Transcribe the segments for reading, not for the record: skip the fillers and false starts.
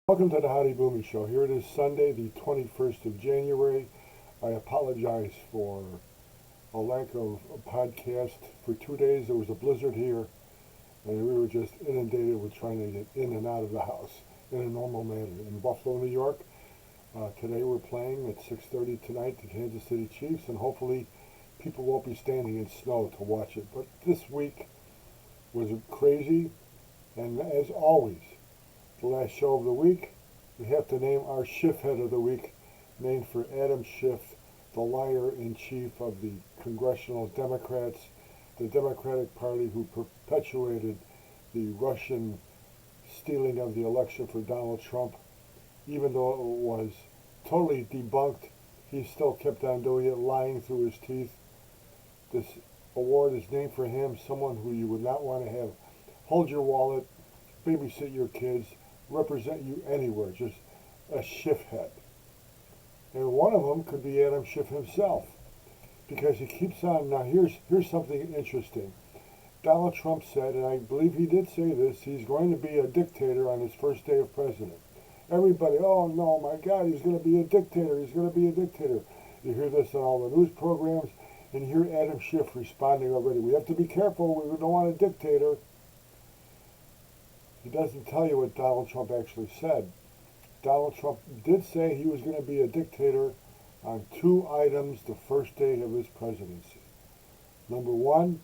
Welcome to the Howdy Boomy Show. Here it is Sunday, the 21st of January. I apologize for a lack of a podcast. For 2 days there was a blizzard here, and we were just inundated with trying to get in and out of the house in a normal manner. In Buffalo, New York, today we're playing at 6:30 tonight the Kansas City Chiefs, and hopefully people won't be standing in snow to watch it. But this week was crazy, and as always, the last show of the week, we have to name our Schiffhead of the week, named for Adam Schiff, the liar-in-chief of the Congressional Democrats, the Democratic Party who perpetuated the Russian stealing of the election for Donald Trump. Even though it was totally debunked, he still kept on doing it, lying through his teeth. This award is named for him, someone who you would not want to have hold your wallet, babysit your kids, represent you anywhere, just a Schiffhead. And one of them could be Adam Schiff himself, because he keeps on. Now here's something interesting. Donald Trump said, and I believe he did say this, he's going to be a dictator on his first day of president. Everybody, oh no, my God, he's going to be a dictator, he's going to be a dictator. You hear this on all the news programs, and you hear Adam Schiff responding already. We have to be careful, we don't want a dictator. He doesn't tell you what Donald Trump actually said. Donald Trump did say he was going to be a dictator on two items the first day of his presidency. Number one,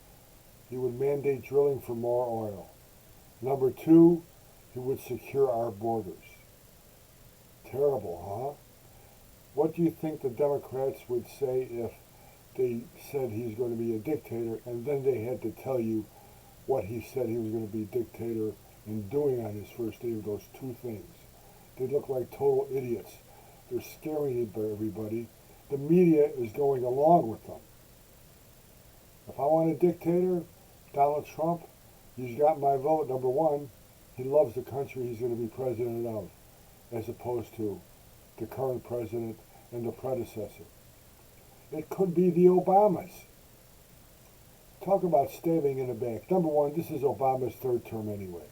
he would mandate drilling for more oil. Number two, he would secure our borders. Terrible, huh? What do you think the Democrats would say if they said he's going to be a dictator and then they had to tell you what he said he was going to be a dictator and doing on his first day of those two things? They look like total idiots. They're scaring everybody. The media is going along with them. If I want a dictator, Donald Trump, he's got my vote. Number one, he loves the country he's going to be president of, as opposed to the current president and the predecessor. It could be the Obamas. Talk about stabbing in the back. Number one, this is Obama's third term anyway.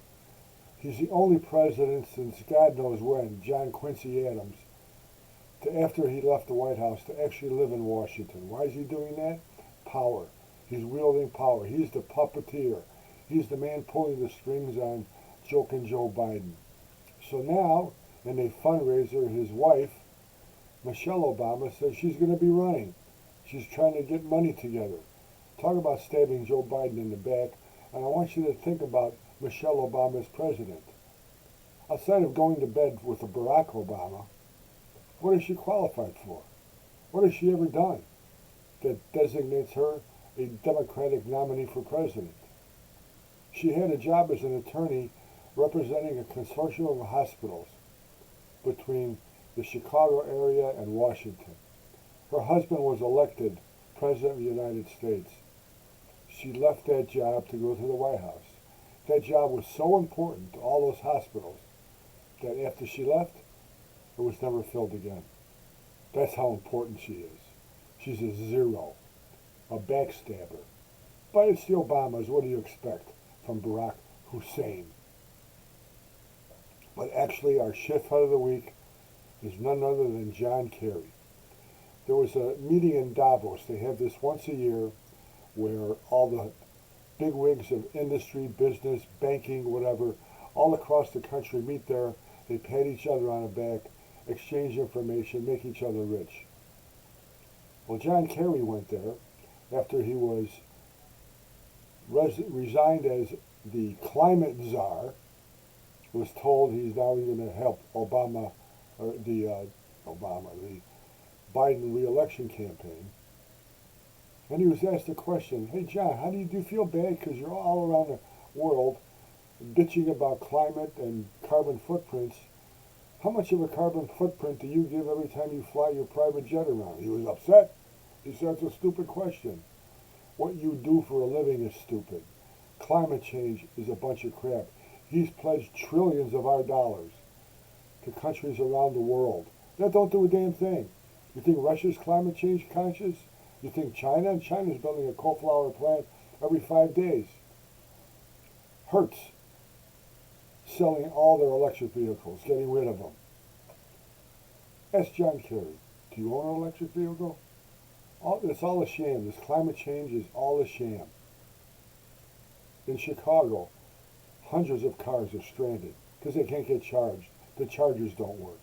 He's the only president since God knows when, John Quincy Adams, after he left the White House, to actually live in Washington. Why is he doing that? Power. He's wielding power. He's the puppeteer. He's the man pulling the strings on joking Joe Biden. So now, in a fundraiser, his wife, Michelle Obama, says she's going to be running. She's trying to get money together. Talk about stabbing Joe Biden in the back. And I want you to think about Michelle Obama as president. Outside of going to bed with a Barack Obama, what is she qualified for? What has she ever done that designates her a Democratic nominee for president? She had a job as an attorney representing a consortium of hospitals between the Chicago area and Washington. Her husband was elected President of the United States. She left that job to go to the White House. That job was so important to all those hospitals that after she left, it was never filled again. That's how important she is. She's a zero, a backstabber. But it's the Obamas. What do you expect from Barack Hussein? But actually, our Schiffhead of the week is none other than John Kerry. There was a meeting in Davos. They have this once a year where all the bigwigs of industry, business, banking, whatever, all across the country meet there. They pat each other on the back, exchange information, make each other rich. Well, John Kerry went there after he was resigned as the climate czar. Was told he's now going to help the Biden re-election campaign. And he was asked the question, hey, John, how do you feel bad because you're all around the world bitching about climate and carbon footprints? How much of a carbon footprint do you give every time you fly your private jet around? He was upset. He said, it's a stupid question. What you do for a living is stupid. Climate change is a bunch of crap. He's pledged trillions of our dollars to countries around the world that don't do a damn thing. You think Russia's climate change conscious? You think China? And China's building a coal-flour plant every 5 days. Hertz selling all their electric vehicles, getting rid of them. Ask John Kerry, do you own an electric vehicle? It's all a sham. This climate change is all a sham. In Chicago, hundreds of cars are stranded because they can't get charged. The chargers don't work.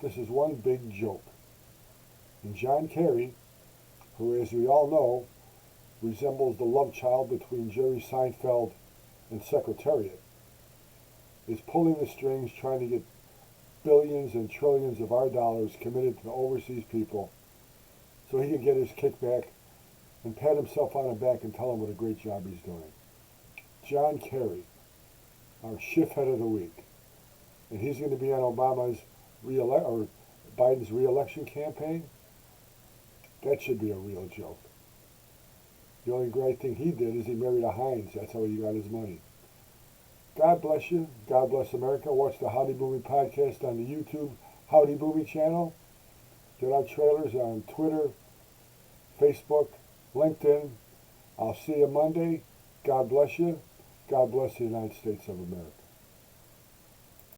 This is one big joke. And John Kerry, who, as we all know, resembles the love child between Jerry Seinfeld and Secretariat, is pulling the strings trying to get billions and trillions of our dollars committed to overseas people so he can get his kickback and pat himself on the back and tell him what a great job he's doing. John Kerry, our Schiffhead of the week. And he's going to be on Biden's re-election campaign. That should be a real joke. The only great thing he did is he married a Heinz. That's how he got his money. God bless you. God bless America. Watch the Howdy Boomy podcast on the YouTube Howdy Boomy channel. Get our trailers on Twitter, Facebook, LinkedIn. I'll see you Monday. God bless you. God bless the United States of America.